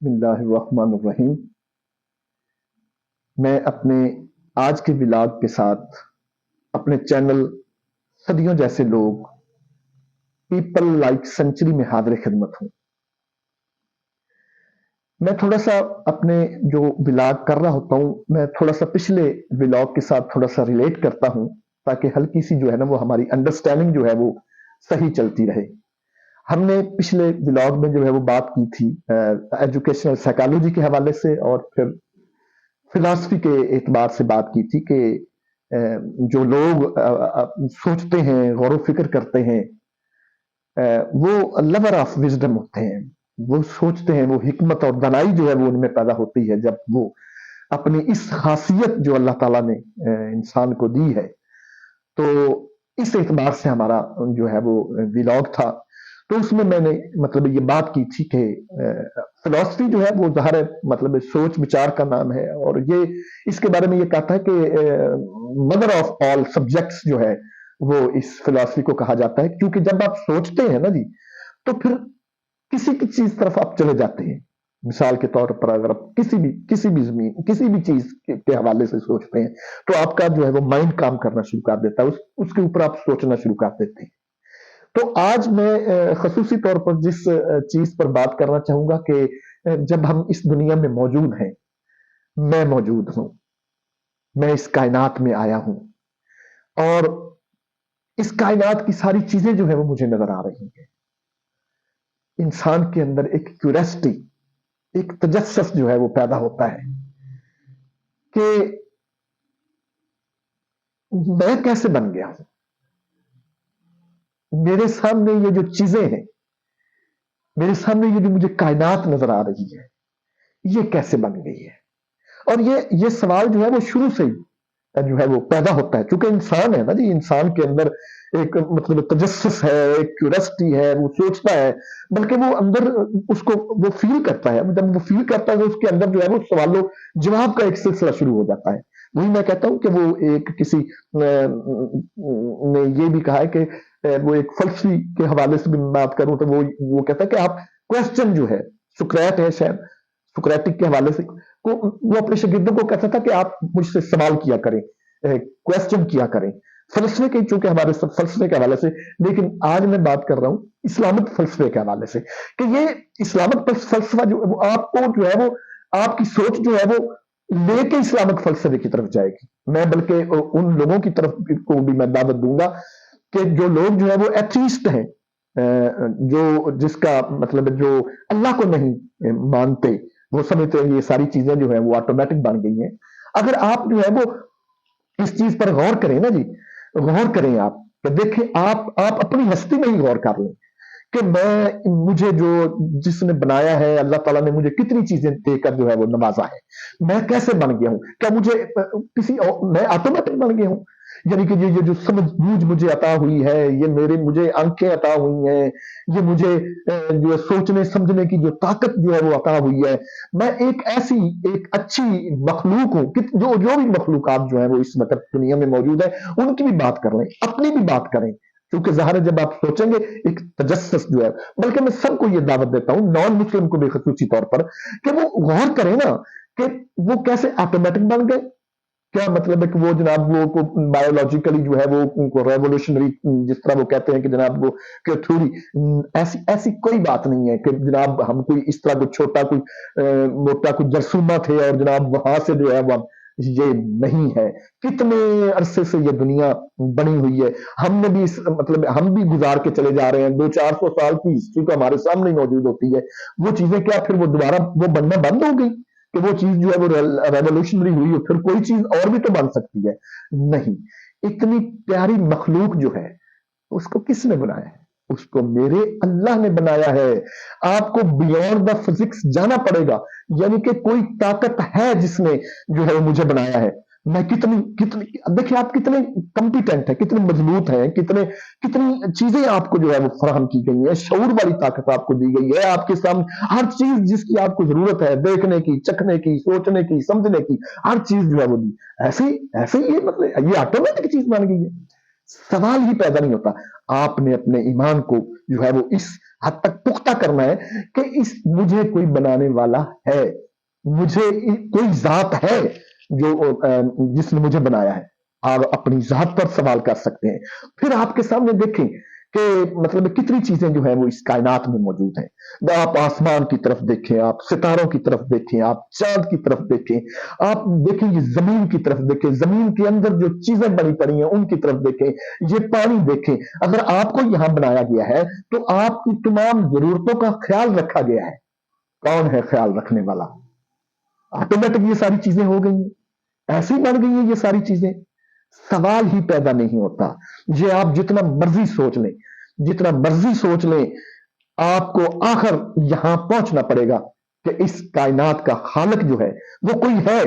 بسم اللہ الرحمن الرحیم۔ میں اپنے آج کے ولاگ کے ساتھ اپنے چینل صدیوں جیسے لوگ پیپل لائک سینچری میں حاضر خدمت ہوں۔ میں تھوڑا سا اپنے جو ولاگ کر رہا ہوتا ہوں، میں تھوڑا سا پچھلے ولاگ کے ساتھ تھوڑا سا ریلیٹ کرتا ہوں تاکہ ہلکی سی جو ہے نا وہ ہماری انڈرسٹینڈنگ جو ہے وہ صحیح چلتی رہے۔ ہم نے پچھلے ولاگ میں جو ہے وہ بات کی تھی ایجوکیشنل سائیکالوجی کے حوالے سے، اور پھر فلاسفی کے اعتبار سے بات کی تھی کہ جو لوگ سوچتے ہیں، غور و فکر کرتے ہیں، وہ لور آف وزڈم ہوتے ہیں۔ وہ سوچتے ہیں، وہ حکمت اور دانائی جو ہے وہ ان میں پیدا ہوتی ہے جب وہ اپنی اس خاصیت جو اللہ تعالیٰ نے انسان کو دی ہے۔ تو اس اعتبار سے ہمارا جو ہے وہ ولاگ تھا، تو اس میں نے مطلب یہ بات کی تھی کہ فلسفی جو ہے وہ ظاہر ہے مطلب سوچ بچار کا نام ہے، اور یہ اس کے بارے میں یہ کہتا ہے کہ مدر آف آل سبجیکٹس جو ہے وہ اس فلسفی کو کہا جاتا ہے، کیونکہ جب آپ سوچتے ہیں نا جی تو پھر کسی کی چیز طرف آپ چلے جاتے ہیں۔ مثال کے طور پر اگر آپ کسی بھی زمین کسی بھی چیز کے حوالے سے سوچتے ہیں تو آپ کا جو ہے وہ مائنڈ کام کرنا شروع کر دیتا ہے، اس کے اوپر آپ سوچنا شروع کر دیتے ہیں۔ تو آج میں خصوصی طور پر جس چیز پر بات کرنا چاہوں گا کہ جب ہم اس دنیا میں موجود ہیں، میں موجود ہوں، میں اس کائنات میں آیا ہوں، اور اس کائنات کی ساری چیزیں جو ہے وہ مجھے نظر آ رہی ہیں۔ انسان کے اندر ایک کیوریسٹی، ایک تجسس جو ہے وہ پیدا ہوتا ہے کہ میں کیسے بن گیا ہوں، میرے سامنے یہ جو چیزیں ہیں، میرے سامنے یہ جو مجھے کائنات نظر آ رہی ہے، یہ کیسے بن گئی ہے۔ اور یہ سوال جو ہے وہ شروع سے ہی جو ہے وہ پیدا ہوتا ہے، چونکہ انسان ہے نا جی، انسان کے اندر ایک مطلب تجسس ہے، ایک کیوریسٹی ہے، وہ سوچتا ہے، بلکہ وہ اندر اس کو وہ فیل کرتا ہے۔ جب وہ فیل کرتا ہے تو اس کے اندر جو ہے وہ سوال و جواب کا ایک سلسلہ شروع ہو جاتا ہے۔ وہی میں کہتا ہوں کہ وہ ایک کسی نے یہ بھی کہا ہے کہ وہ ایک فلسفی کے حوالے سے بھی بات کروں تو وہ کہتا ہے کہ آپ کوشچن جو ہے، سقراط ہے شاید، سقراطک کے حوالے سے وہ اپنے شاگردوں کو کہتا تھا کہ آپ مجھ سے سوال کیا کریں، کوشچن کیا کریں، فلسفے کے، چونکہ ہمارے سب فلسفے کے حوالے سے۔ لیکن آج میں بات کر رہا ہوں اسلامک فلسفے کے حوالے سے، کہ یہ اسلامک فلسفہ جو آپ کو جو ہے وہ آپ کی سوچ جو ہے وہ لے کے اسلامک فلسفے کی طرف جائے گی۔ میں بلکہ ان لوگوں کی طرف کو بھی میں دعوت دوں گا کہ جو لوگ جو ہے وہ ایتھیسٹ ہیں، جس کا مطلب جو اللہ کو نہیں مانتے، وہ سمجھتے ہیں یہ ساری چیزیں جو ہیں وہ آٹومیٹک بن گئی ہیں۔ اگر آپ جو ہے وہ اس چیز پر غور کریں نا جی، غور کریں آپ کہ دیکھیں، آپ اپنی ہستی میں ہی غور کر لیں کہ مجھے جس نے بنایا ہے، اللہ تعالیٰ نے مجھے کتنی چیزیں دے کر جو ہے وہ نوازا ہے۔ میں کیسے بن گیا ہوں؟ کیا میں آٹومیٹک بن گیا ہوں؟ یعنی کہ یہ جو سمجھ بوجھ مجھے عطا ہوئی ہے، یہ مجھے آنکھیں عطا ہوئی ہیں، یہ مجھے جو ہے سوچنے سمجھنے کی جو طاقت جو ہے وہ عطا ہوئی ہے، میں ایک اچھی مخلوق ہوں۔ جو بھی مخلوقات جو ہیں وہ اس وقت دنیا میں موجود ہے، ان کی بھی بات کر لیں، اپنی بھی بات کریں، کیونکہ ظاہر ہے جب آپ سوچیں گے ایک تجسس جو ہے، بلکہ میں سب کو یہ دعوت دیتا ہوں، نان مسلم کو بھی خصوصی طور پر، کہ وہ غور کریں نا کہ وہ کیسے آٹومیٹک بن گئے۔ کیا مطلب ہے کہ وہ جناب وہ بایولوجیکلی جو ہے وہ ریولیوشنری، جس طرح وہ کہتے ہیں کہ جناب وہ کہ تھوڑی ایسی کوئی بات نہیں ہے کہ جناب ہم کوئی اس طرح کوئی چھوٹا کوئی موٹا کوئی جرثومہ تھے اور جناب وہاں سے جو ہے وہ یہ نہیں ہے۔ کتنے عرصے سے یہ دنیا بنی ہوئی ہے، ہم نے بھی مطلب ہم بھی گزار کے چلے جا رہے ہیں۔ 200-400 سال کی ہسٹری تو ہمارے سامنے موجود ہوتی ہے۔ وہ چیزیں کیا پھر وہ دوبارہ وہ بننا بند ہو گئی کہ وہ چیز جو ہے وہ ریولیوشنری ہوئی ہو، پھر کوئی چیز اور بھی تو بن سکتی ہے؟ نہیں۔ اتنی پیاری مخلوق جو ہے اس کو کس نے بنایا ہے؟ اس کو میرے اللہ نے بنایا ہے۔ آپ کو بیونڈ دا فزکس جانا پڑے گا، یعنی کہ کوئی طاقت ہے جس نے جو ہے وہ مجھے بنایا ہے۔ میں کتنی دیکھیں آپ کتنے کمپیٹنٹ ہیں، کتنے مضبوط ہیں، کتنی چیزیں آپ کو جو ہے وہ فراہم کی گئی ہیں، شعور والی طاقت آپ کو دی گئی ہے۔ آپ کے سامنے ہر چیز جس کی آپ کو ضرورت ہے، دیکھنے کی، چکھنے کی، سوچنے کی، سمجھنے کی، ہر چیز جو ہے وہ دی۔ ایسے یہ مطلب یہ آٹومیٹک چیز بن گئی ہے، سوال ہی پیدا نہیں ہوتا۔ آپ نے اپنے ایمان کو جو ہے وہ اس حد تک پختہ کرنا ہے کہ مجھے کوئی بنانے والا ہے، مجھے کوئی ذات ہے جو جس نے مجھے بنایا ہے. آپ اپنی ذات پر سوال کر سکتے ہیں. پھر آپ کے سامنے دیکھیں کہ مطلب کتنی چیزیں جو ہیں وہ اس کائنات میں موجود ہیں. آپ آسمان کی طرف دیکھیں، آپ ستاروں کی طرف دیکھیں، آپ چاند کی طرف دیکھیں، آپ دیکھیں یہ زمین کی طرف دیکھیں، زمین کے اندر جو چیزیں بنی پڑی ہیں ان کی طرف دیکھیں، یہ پانی دیکھیں. اگر آپ کو یہاں بنایا گیا ہے تو آپ کی تمام ضرورتوں کا خیال رکھا گیا ہے. کون ہے خیال رکھنے والا؟ آٹومیٹک یہ ساری چیزیں ہو گئی ہیں، ایسی بن گئی ہیں یہ ساری چیزیں، سوال ہی پیدا نہیں ہوتا. یہ آپ جتنا مرضی سوچ لیں، جتنا مرضی سوچ لیں، آپ کو آخر یہاں پہنچنا پڑے گا کہ اس کائنات کا خالق جو ہے وہ کوئی ہے،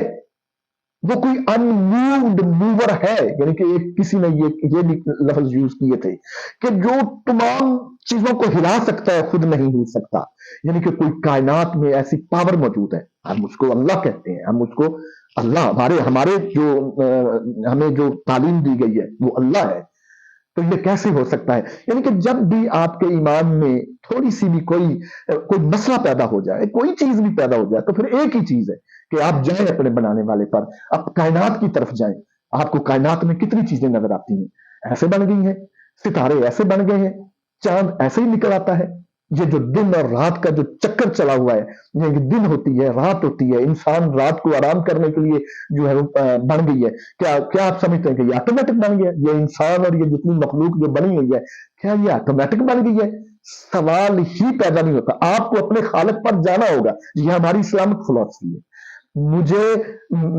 وہ کوئی انموڈ موور ہے. یعنی کہ کسی نے یہ بھی لفظ یوز کیے تھے کہ جو تمام چیزوں کو ہلا سکتا ہے خود نہیں ہل سکتا. یعنی کہ کوئی کائنات میں ایسی پاور موجود ہے، ہم اس کو اللہ کہتے ہیں، ہم اس کو اللہ، ہمارے جو ہمیں جو تعلیم دی گئی ہے وہ اللہ ہے. تو یہ کیسے ہو سکتا ہے؟ یعنی کہ جب بھی آپ کے ایمان میں تھوڑی سی بھی کوئی مسئلہ پیدا ہو جائے، کوئی چیز بھی پیدا ہو جائے، تو پھر ایک ہی چیز ہے کہ آپ جائیں اپنے بنانے والے پر، آپ کائنات کی طرف جائیں. آپ کو کائنات میں کتنی چیزیں نظر آتی ہیں، ایسے بن گئی ہیں، ستارے ایسے بن گئے ہیں، چاند ایسے ہی نکل آتا ہے. یہ جو دن اور رات کا جو چکر چلا ہوا ہے، یہ دن ہوتی ہے، رات ہوتی ہے، انسان رات کو آرام کرنے کے لیے جو ہے وہ بن گئی ہے. کیا آپ سمجھتے ہیں کہ یہ آٹومیٹک بن گیا؟ یہ انسان اور یہ جتنی مخلوق جو بنی ہوئی ہے، کیا یہ آٹومیٹک بن گئی ہے؟ سوال ہی پیدا نہیں ہوتا. آپ کو اپنے خالق پر جانا ہوگا. یہ ہماری اسلامک فلسفی ہے.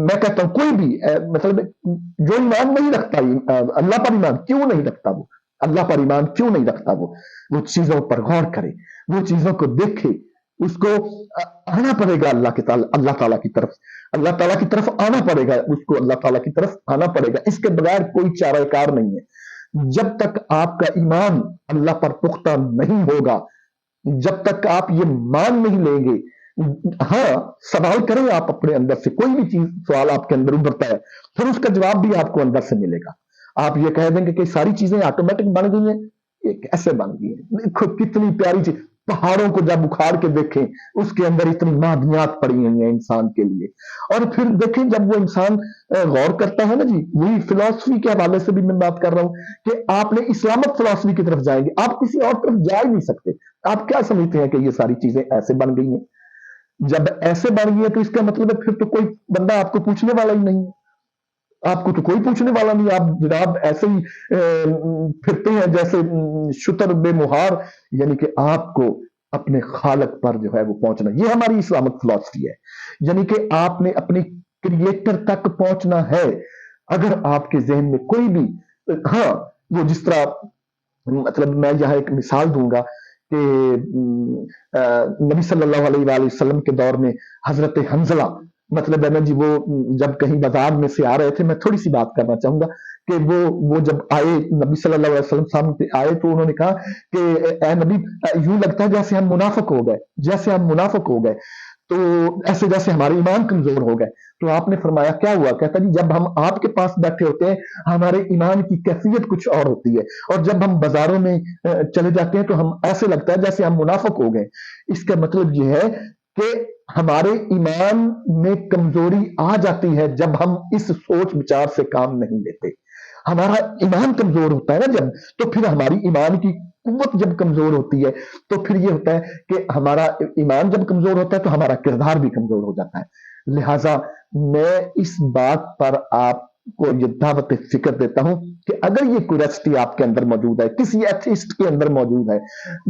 میں کہتا ہوں کوئی بھی مطلب جو ایمان نہیں رکھتا اللہ پر ایمان کیوں نہیں رکھتا، وہ اللہ پر ایمان کیوں نہیں رکھتا، وہ چیزوں پر غور کرے، وہ چیزوں کو دیکھے. اس کو آنا پڑے گا اللہ تعالیٰ کی طرف، اللہ تعالیٰ کی طرف آنا پڑے گا، اس کو اللہ تعالیٰ کی طرف آنا پڑے گا. اس کے بغیر کوئی چارہ کار نہیں ہے. جب تک آپ کا ایمان اللہ پر پختہ نہیں ہوگا، جب تک آپ یہ مان نہیں لیں گے. ہاں، سوال کریں آپ اپنے اندر سے، کوئی بھی چیز سوال آپ کے اندر ابھرتا ہے پھر اس کا جواب بھی آپ کو اندر سے ملے گا. آپ یہ کہہ دیں گے کہ ساری چیزیں آٹومیٹک بن گئی ہیں، یہ کیسے بن گئی ہیں؟ دیکھو کتنی پیاری چیز، پہاڑوں کو جب اکھاڑ کے دیکھیں اس کے اندر اتنی معدنیات پڑی ہوئی ہیں انسان کے لیے. اور پھر دیکھیں جب وہ انسان غور کرتا ہے نا جی، وہی فلسفی کے حوالے سے بھی میں بات کر رہا ہوں کہ آپ نے اسلامک فلسفی کی طرف جائیں گے، آپ کسی اور طرف جا ہی نہیں سکتے. آپ کیا سمجھتے ہیں کہ یہ ساری چیزیں ایسے بن گئی ہیں؟ جب ایسے بن گئی ہے تو اس کا مطلب ہے پھر تو کوئی بندہ آپ کو پوچھنے والا ہی نہیں ہے. آپ کو تو کوئی پوچھنے والا نہیں. آپ جناب ایسے ہی پھرتے ہیں جیسے شتر بے مہار. یعنی کہ آپ کو اپنے خالق پر جو ہے وہ پہنچنا، یہ ہماری اسلامک فلسفی ہے. یعنی کہ آپ نے اپنے کریٹر تک پہنچنا ہے. اگر آپ کے ذہن میں کوئی بھی ہاں، وہ جس طرح مطلب میں یہاں ایک مثال دوں گا کہ نبی صلی اللہ علیہ وآلہ وسلم کے دور میں حضرت حنزلہ مطلب ہے نا جی، وہ جب کہیں بازار میں سے آ رہے تھے، میں تھوڑی سی بات کرنا چاہوں گا کہ وہ جب آئے نبی صلی اللہ علیہ وسلم سامنے آئے تو انہوں نے کہا کہ اے نبی، یوں لگتا ہے جیسے ہم منافق ہو گئے، جیسے ہم منافق ہو گئے، تو ایسے جیسے ہمارے ایمان کمزور ہو گئے. تو آپ نے فرمایا کیا ہوا؟ کہتا جی جب ہم آپ کے پاس بیٹھے ہوتے ہیں ہمارے ایمان کی کیفیت کچھ اور ہوتی ہے، اور جب ہم بازاروں میں چلے جاتے ہیں تو ہم ایسے لگتا ہے جیسے ہم منافق ہو گئے. اس کا مطلب یہ ہے کہ ہمارے ایمان میں کمزوری آ جاتی ہے جب ہم اس سوچ بچار سے کام نہیں لیتے. ہمارا ایمان کمزور ہوتا ہے نا جب، تو پھر ہماری ایمان کی قوت جب کمزور ہوتی ہے تو پھر یہ ہوتا ہے کہ ہمارا ایمان جب کمزور ہوتا ہے تو ہمارا کردار بھی کمزور ہو جاتا ہے. لہذا میں اس بات پر آپ کو یہ دعوت فکر دیتا ہوں کہ اگر یہ کیوریسٹی آپ کے اندر موجود ہے، کسی ایتھیسٹ کے اندر موجود ہے،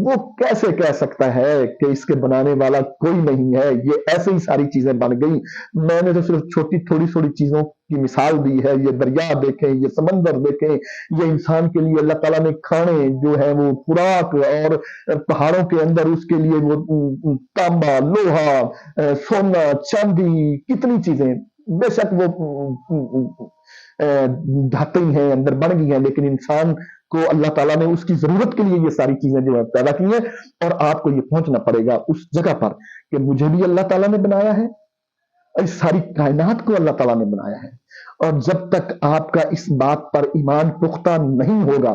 وہ کیسے کہہ سکتا ہے کہ اس کے بنانے والا کوئی نہیں ہے، یہ ایسے ہی ساری چیزیں بن گئی. میں نے تو صرف تھوڑی چیزوں کی مثال دی ہے. یہ دریا دیکھیں، یہ سمندر دیکھیں، یہ انسان کے لیے اللہ تعالیٰ نے کھانے جو ہے وہ خوراک، اور پہاڑوں کے اندر اس کے لیے وہ تانبا، لوہا، سونا، چاندی، کتنی چیزیں بے شک وہ دھاتیں ہیں اندر بن گئی ہیں، لیکن انسان کو اللہ تعالیٰ نے اس کی ضرورت کے لیے یہ ساری چیزیں جو ہے پیدا کی ہیں. اور آپ کو یہ پہنچنا پڑے گا اس جگہ پر کہ مجھے بھی اللہ تعالیٰ نے بنایا ہے، اس ساری کائنات کو اللہ تعالیٰ نے بنایا ہے. اور جب تک آپ کا اس بات پر ایمان پختہ نہیں ہوگا،